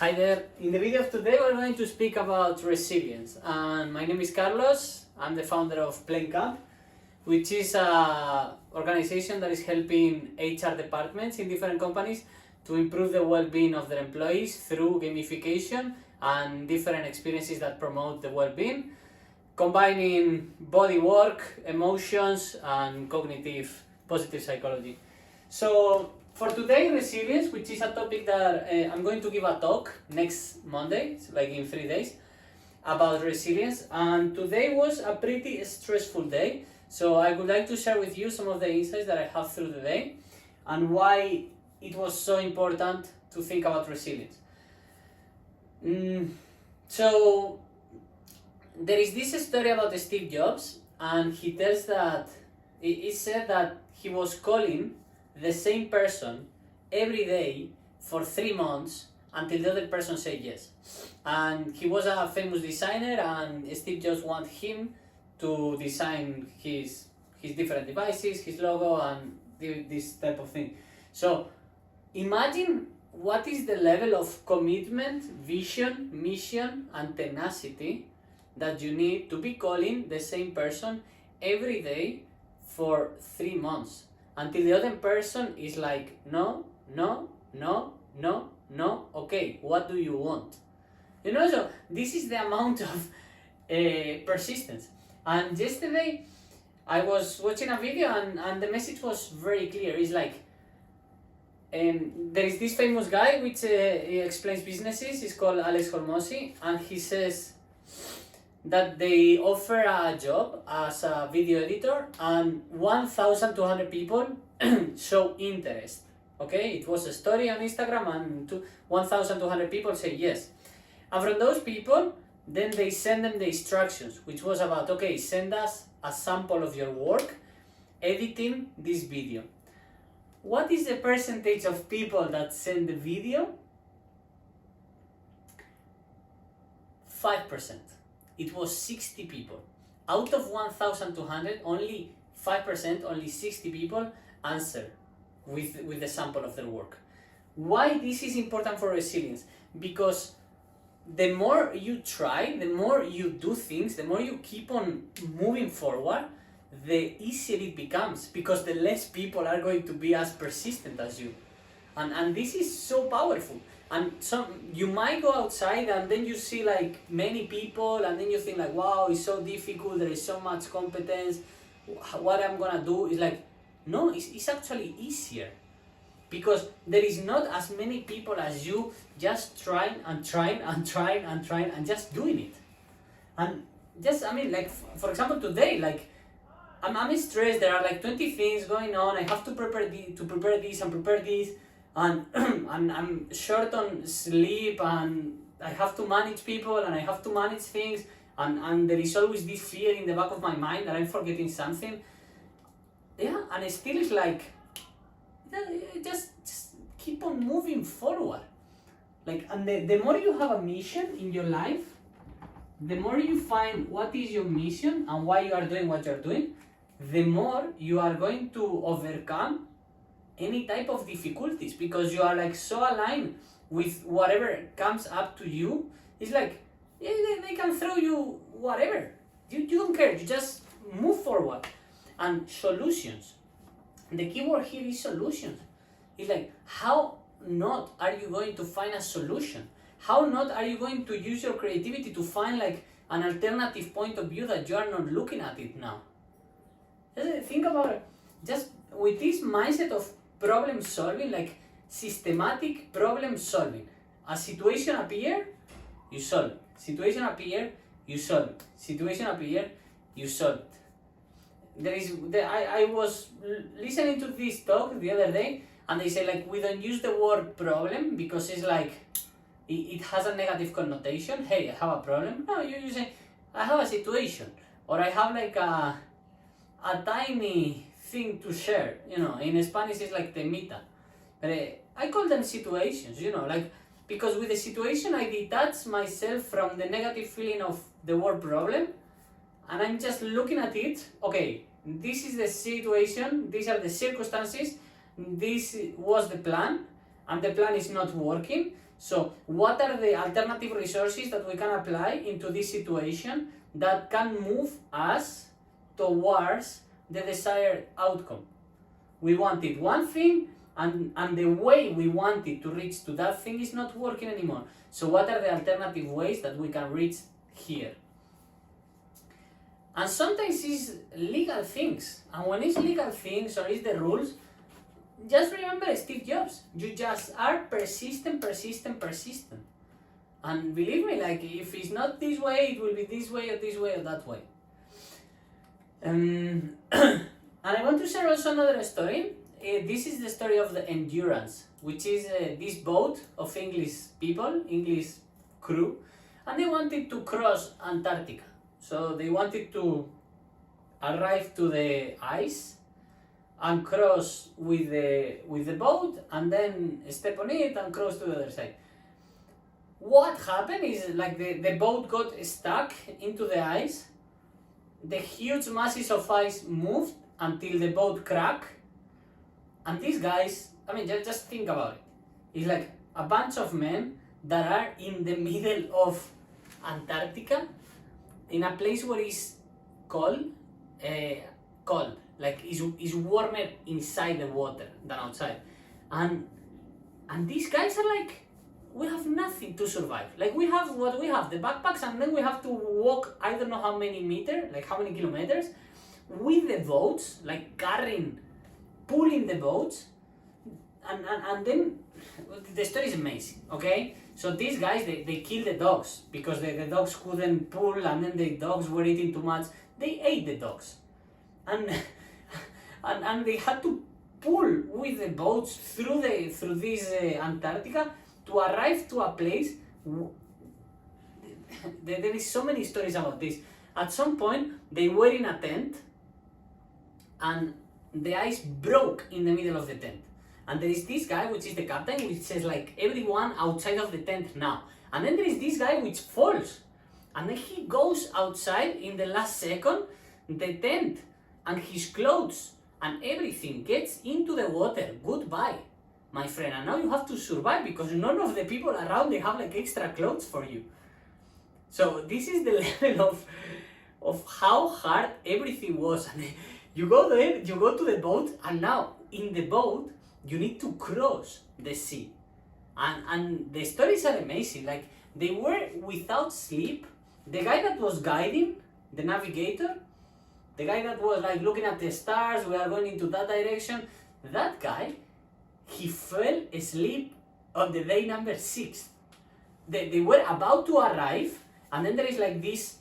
Hi there. In the video of today we're going to speak about resilience, and my name is Carlos. I'm the founder of Plain Camp, which is a organization that is helping HR departments in different companies to improve the well-being of their employees through gamification and different experiences that promote the well-being, combining body work, emotions, and cognitive positive psychology. So for today, resilience, which is a topic that I'm going to give a talk next Monday, like in 3 days, about resilience. And today was a pretty stressful day, so I would like to share with you some of the insights that I have through the day and why it was so important to think about resilience. So there is this story about Steve Jobs, and he tells that it said that he was calling the same person every day for 3 months until the other person said yes. And he was a famous designer, and Steve Jobs wanted him to design his different devices, his logo, and this type of thing. So imagine what is the level of commitment, vision, mission, and tenacity that you need to be calling the same person every day for 3 months until the other person is like, no, okay, what do you want? So this is the amount of persistence. And yesterday I was watching a video, and the message was very clear. It's like, there is this famous guy which he explains businesses. He's called Alex Hormozi, and he says that they offer a job as a video editor, and 1,200 people show interest. Okay, it was a story on Instagram, and 1,200 people say yes. And from those people, then they send them the instructions, which was about, okay, send us a sample of your work editing this video. What is the percentage of people that send the video? 5%. It was 60 people. Out of 1,200, only 5%, only 60 people answer with the sample of their work. Why this is important for resilience? Because the more you try, the more you do things, the more you keep on moving forward, the easier it becomes, because the less people are going to be as persistent as you. And this is so powerful. And you might go outside and then you see like many people, and then you think like, wow, it's so difficult, there is so much competence, what I'm gonna do is like, no, it's actually easier, because there is not as many people as you just trying and just doing it. And just, like, for example, today, like, I'm stressed, there are like 20 things going on, I have to prepare this and prepare this, and I'm short on sleep, and I have to manage people, and I have to manage things, and there is always this fear in the back of my mind that I'm forgetting something. Yeah, and it still is like, just keep on moving forward. Like, and the more you have a mission in your life, the more you find what is your mission and why you are doing what you're doing, the more you are going to overcome any type of difficulties, because you are like so aligned with whatever comes up to you. It's like, yeah, they can throw you whatever. You don't care, you just move forward. And solutions. The key word here is solutions. It's like, how not are you going to find a solution? How not are you going to use your creativity to find like an alternative point of view that you are not looking at it now? Just think about it. Just with this mindset of problem solving, like systematic problem solving. A situation appear, you solve it. Situation appear, you solve it. Situation appear, you solve it. I was listening to this talk the other day, and they say like, we don't use the word problem because it's like it has a negative connotation. Hey, I have a problem. No, you say, I have a situation, or I have like a tiny thing to share. In Spanish it's like temita, but I call them situations. Like, because with the situation I detach myself from the negative feeling of the word problem, and I'm just looking at it. Okay, this is the situation, these are the circumstances, this was the plan, and the plan is not working. So what are the alternative resources that we can apply into this situation that can move us towards the desired outcome? We wanted one thing, and the way we wanted to reach to that thing is not working anymore. So what are the alternative ways that we can reach here? And sometimes it's legal things. And when it's legal things or it's the rules, just remember Steve Jobs. You just are persistent. And believe me, like, if it's not this way, it will be this way or that way. And I want to share also another story. This is the story of the Endurance, which is this boat of English people, English crew, and they wanted to cross Antarctica. So they wanted to arrive to the ice and cross with the boat, and then step on it and cross to the other side. What happened is, like, the boat got stuck into the ice. The huge masses of ice moved until the boat cracked. And these guys, I mean, just think about it. It's like a bunch of men that are in the middle of Antarctica, in a place where it's cold, like it's warmer inside the water than outside. And these guys are like, we have nothing to survive. Like, we have what we have, the backpacks, and then we have to walk I don't know how many meters, like how many kilometers, with the boats, like pulling the boats, and then the story is amazing, okay? So these guys, they killed the dogs because the dogs couldn't pull, and then the dogs were eating too much. They ate the dogs, and they had to pull with the boats through this Antarctica to arrive to a place. There is so many stories about this. At some point, they were in a tent, and the ice broke in the middle of the tent. And there is this guy, which is the captain, which says, like, everyone outside of the tent now. And then there is this guy which falls. And then he goes outside in the last second, the tent and his clothes and everything gets into the water. Goodbye, my friend. And now you have to survive because none of the people around, they have like extra clothes for you. So this is the level of how hard everything was. And you go there, you go to the boat, and now in the boat, you need to cross the sea. And the stories are amazing. Like, they were without sleep. The guy that was guiding, the navigator, the guy that was like looking at the stars, we are going into that direction, that guy, he fell asleep on the day number 6. They were about to arrive, and then there is like this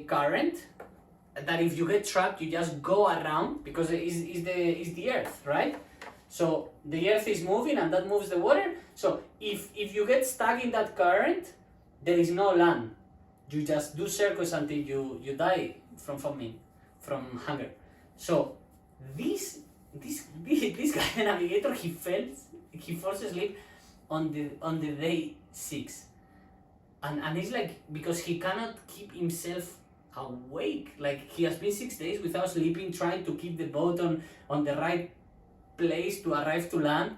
current that if you get trapped, you just go around, because it's the earth, right? So the earth is moving and that moves the water. So if you get stuck in that current, there is no land. You just do circles until you die from hunger. So this guy, the navigator, he falls asleep on the day 6. And it's like, because he cannot keep himself awake. Like, he has been 6 days without sleeping, trying to keep the boat on the right place to arrive to land,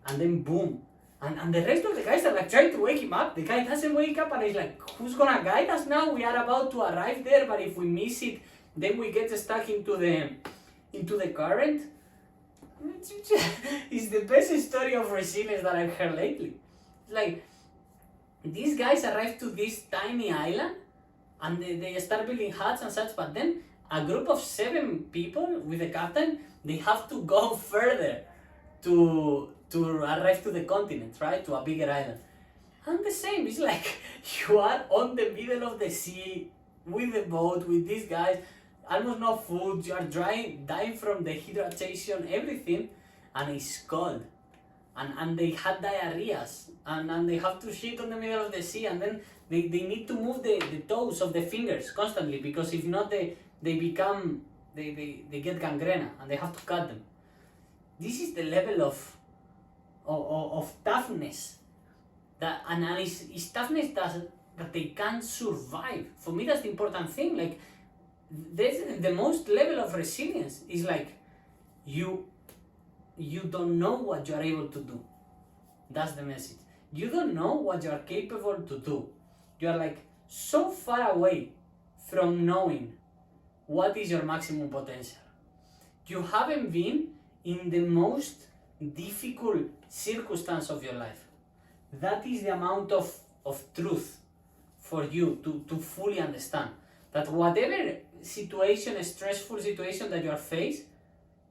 and then boom. And the rest of the guys are like trying to wake him up. The guy doesn't wake up, and he's like, who's gonna guide us now? We are about to arrive there, but if we miss it, then we get stuck into the current. It's the best story of resilience that I've heard lately. It's like, these guys arrive to this tiny island, and they start building huts and such, but then a group of 7 people with the captain, they have to go further to arrive to the continent, right? To a bigger island. And the same, it's like, you are on the middle of the sea with the boat, with these guys, almost no food, you are dying from the hydration, everything, and it's cold. And they had diarrheas, and they have to shit on the middle of the sea, and then they need to move the toes of the fingers constantly, because if not, they get gangrena, and they have to cut them. This is the level of toughness, and it's toughness that they can survive. For me, that's the important thing. Like, the most level of resilience is like, you don't know what you are able to do. That's the message. You don't know what you are capable to do. You are like so far away from knowing what is your maximum potential. You haven't been in the most difficult circumstance of your life. That is the amount of truth for you to fully understand that whatever situation, stressful situation that you are faced,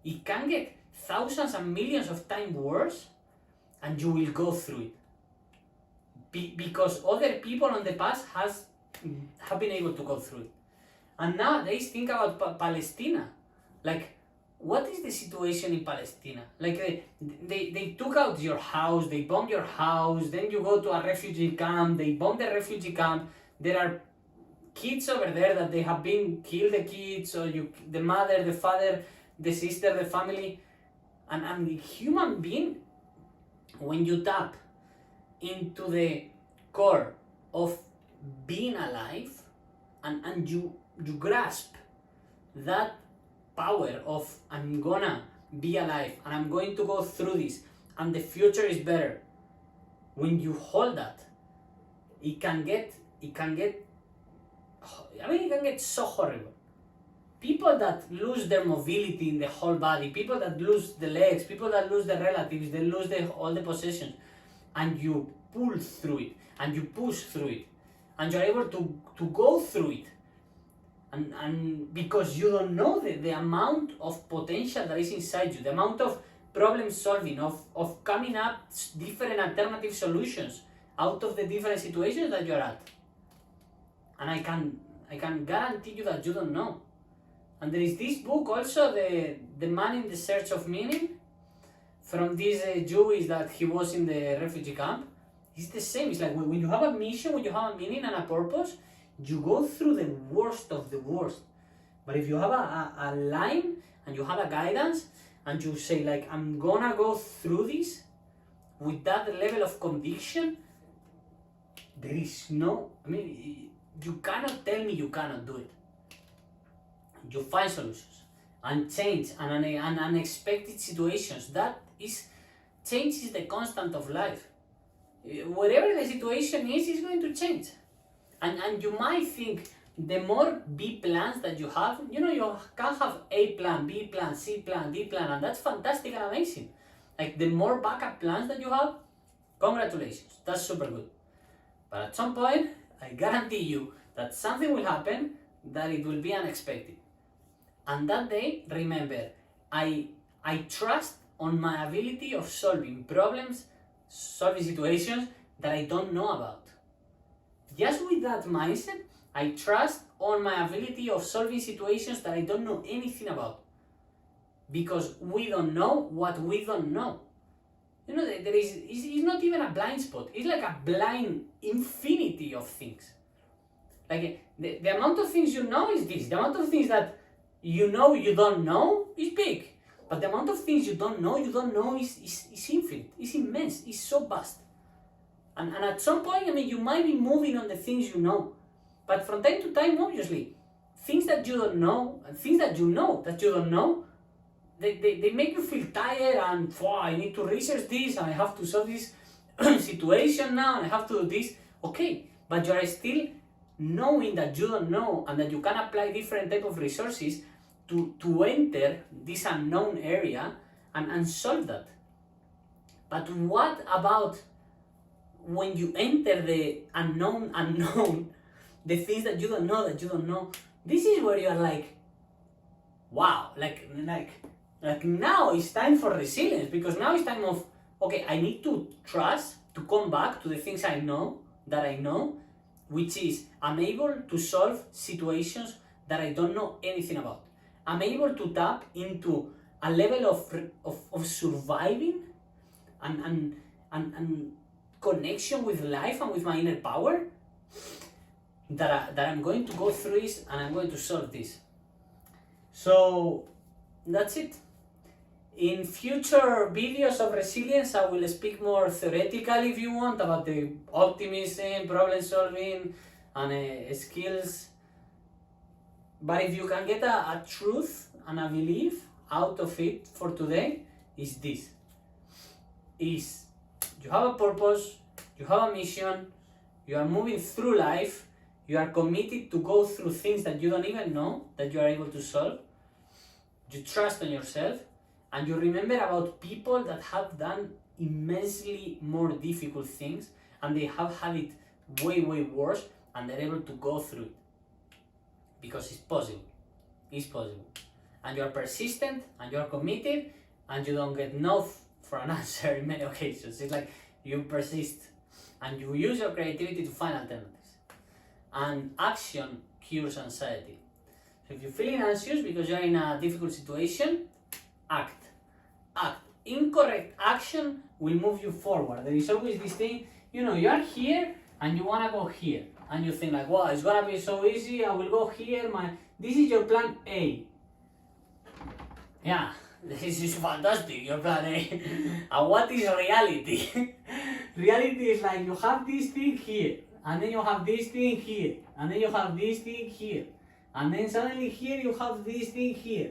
it can get thousands and millions of times worse, and you will go through it. Because other people on the past have been able to go through it. And nowadays, think about Palestine. Like, what is the situation in Palestine? Like, they took out your house, they bombed your house, then you go to a refugee camp, they bomb the refugee camp. There are kids over there that they have been killed, the kids, or the mother, the father, the sister, the family. And human being, when you tap into the core of being alive, and you grasp that power of I'm gonna be alive and I'm going to go through this and the future is better. When you hold that, it can get so horrible. People that lose their mobility in the whole body, people that lose the legs, people that lose the relatives, they lose all the possessions, and you pull through it and you push through it and you're able to go through it. And because you don't know the amount of potential that is inside you, the amount of problem solving, of coming up different alternative solutions out of the different situations that you're at. And I can guarantee you that you don't know. And there is this book also, the Man in the Search of Meaning, from this Jewish that he was in the refugee camp. It's the same. It's like when you have a mission, when you have a meaning and a purpose, you go through the worst of the worst. But if you have a line and you have a guidance and you say like, I'm gonna go through this with that level of conviction, there is no, you cannot tell me you cannot do it. You find solutions and change and unexpected situations. Change is the constant of life. Whatever the situation is going to change. And you might think the more B plans that you have, you can have A plan, B plan, C plan, D plan, and that's fantastic and amazing. Like the more backup plans that you have, congratulations, that's super good. But at some point, I guarantee you that something will happen that it will be unexpected. And that day, remember, I trust on my ability of solving problems, solving situations that I don't know about. Just with that mindset, I trust on my ability of solving situations that I don't know anything about. Because we don't know what we don't know. It's not even a blind spot. It's like a blind infinity of things. Like the amount of things you know is this. The amount of things that you don't know is big. But the amount of things you don't know is infinite. It's immense. It's so vast. And at some point, you might be moving on the things you know. But from time to time, obviously, things that you don't know and things that you know that you don't know, they make you feel tired and, I need to research this and I have to solve this situation now and I have to do this. Okay, but you are still knowing that you don't know and that you can apply different type of resources to enter this unknown area and solve that. But what about when you enter the unknown, the things that you don't know, this is where you are like, wow, like now it's time for resilience, because now it's time of, okay, I need to trust, to come back to the things I know, which is, I'm able to solve situations that I don't know anything about. I'm able to tap into a level of surviving and connection with life and with my inner power that I'm going to go through this and I'm going to solve this. So that's it. In future videos of resilience, I will speak more theoretically, if you want, about the optimism, problem solving, and skills. But if you can get a truth and a belief out of it for today, is this. Is you have a purpose, you have a mission, you are moving through life, you are committed to go through things that you don't even know that you are able to solve, you trust in yourself, and you remember about people that have done immensely more difficult things and they have had it way worse and they're able to go through it. Because it's possible. It's possible. And you are persistent and you are committed and you don't get no for an answer in many occasions. It's like you persist and you use your creativity to find alternatives. And action cures anxiety. So if you're feeling anxious because you're in a difficult situation, act. Act. Incorrect action will move you forward. There is always this thing, you are here and you want to go here. And you think like, wow, it's going to be so easy, I will go here, this is your plan A. Yeah, this is fantastic, your plan A. And what is reality? Reality is like you have this thing here, and then you have this thing here, and then you have this thing here, and then suddenly here you have this thing here.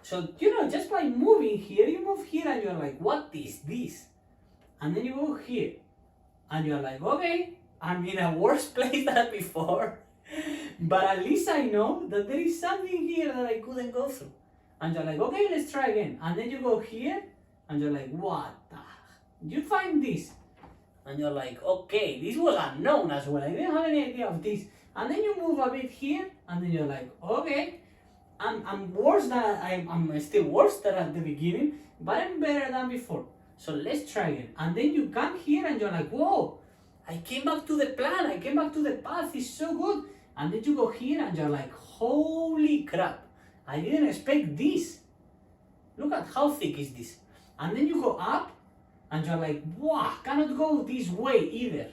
So, just by moving here, you move here and you're like, what is this? And then you go here, and you're like, okay, I'm in a worse place than before, but at least I know that there is something here that I couldn't go through. And you're like, okay, let's try again. And then you go here, and you're like, what the? You find this, and you're like, okay, this was unknown as well. I didn't have any idea of this. And then you move a bit here, and then you're like, okay, I'm worse than I'm still worse than at the beginning, but I'm better than before. So let's try it. And then you come here, and you're like, whoa, I came back to the plan. I came back to the path. It's so good. And then you go here, and you're like, holy crap, I didn't expect this. Look at how thick is this. And then you go up, and you're like, wow, cannot go this way either.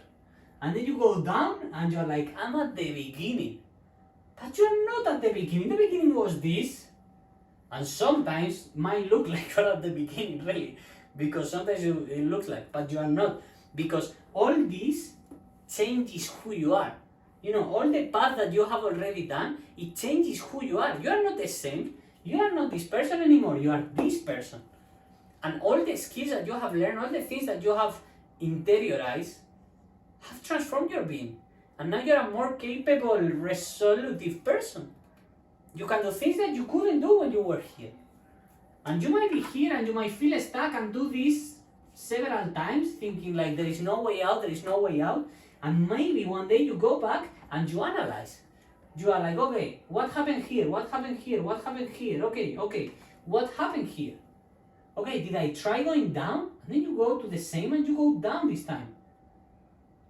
And then you go down, and you're like, I'm at the beginning. But you're not at the beginning. The beginning was this. And sometimes might look like you're at the beginning, really. Because sometimes it looks like, but you are not. Because all this changes who you are. All the path that you have already done, it changes who you are. You are not the same. You are not this person anymore. You are this person. And all the skills that you have learned, all the things that you have interiorized, have transformed your being. And now you're a more capable, resolutive person. You can do things that you couldn't do when you were here. And you might be here and you might feel stuck and do this several times, thinking like there is no way out, there is no way out. And maybe one day you go back and you analyze. You are like, okay, what happened here? What happened here? What happened here? Okay, what happened here? Okay, did I try going down? And then you go to the same and you go down this time.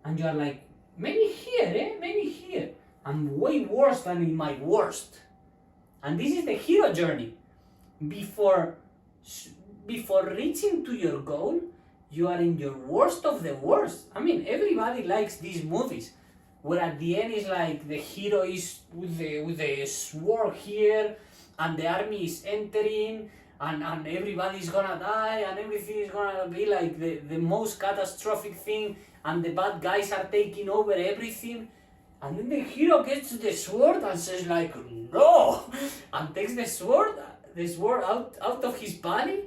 And you are like, maybe here, maybe here. I'm way worse than in my worst. And this is the hero journey. Before reaching to your goal, you are in your worst of the worst. I mean, everybody likes these movies, where at the end is like the hero is with the sword here, and the army is entering, and everybody's gonna die, and everything is gonna be like the most catastrophic thing, and the bad guys are taking over everything. And then the hero gets the sword and says like, no, and takes the sword out of his body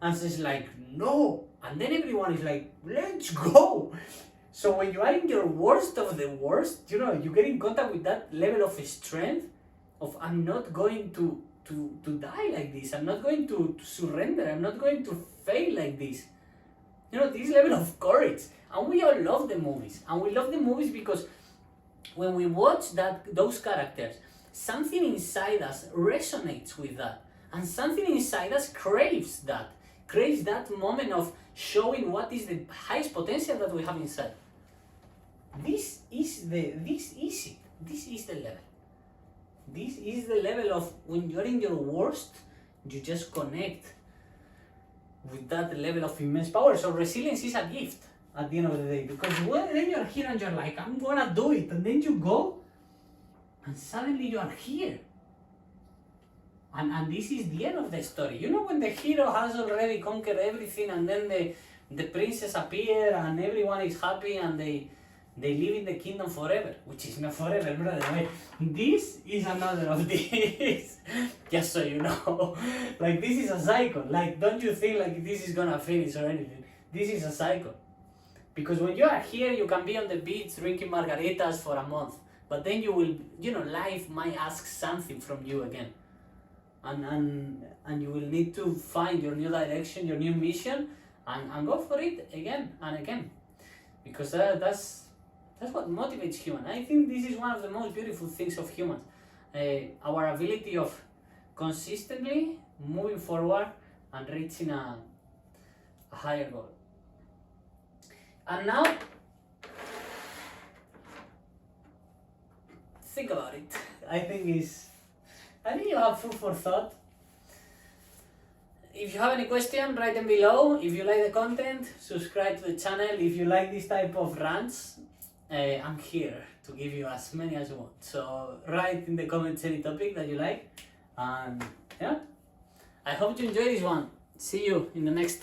and says like, no. And then everyone is like, let's go. So when you are in your worst of the worst, you get in contact with that level of strength of, I'm not going to die like this. I'm not going to surrender. I'm not going to fail like this. This level of courage. And we all love the movies. And we love the movies because when we watch those characters, something inside us resonates with that. And something inside us craves that moment of showing what is the highest potential that we have inside. This is the level. This is the level of when you're in your worst, you just connect with that level of immense power. So resilience is a gift at the end of the day, because then you're here and you're like, I'm gonna do it, and then you go, and suddenly you are here. And this is the end of the story. When the hero has already conquered everything, and then the princess appear, and everyone is happy, and they live in the kingdom forever, which is not forever, brother. This is another of these. Just so you know. Like, this is a cycle. Like, don't you think like this is gonna finish or anything. this is a cycle. Because when you are here, you can be on the beach drinking margaritas for a month, but then you will, life might ask something from you again. And you will need to find your new direction, your new mission, and go for it again and again. Because that's what motivates humans. I think this is one of the most beautiful things of humans. Our ability of consistently moving forward and reaching a higher goal. And now, think about it. I think you have food for thought. If you have any question, write them below. If you like the content, subscribe to the channel. If you like this type of rants, I'm here to give you as many as you want. So write in the comments any topic that you like. And yeah, I hope you enjoy this one. See you in the next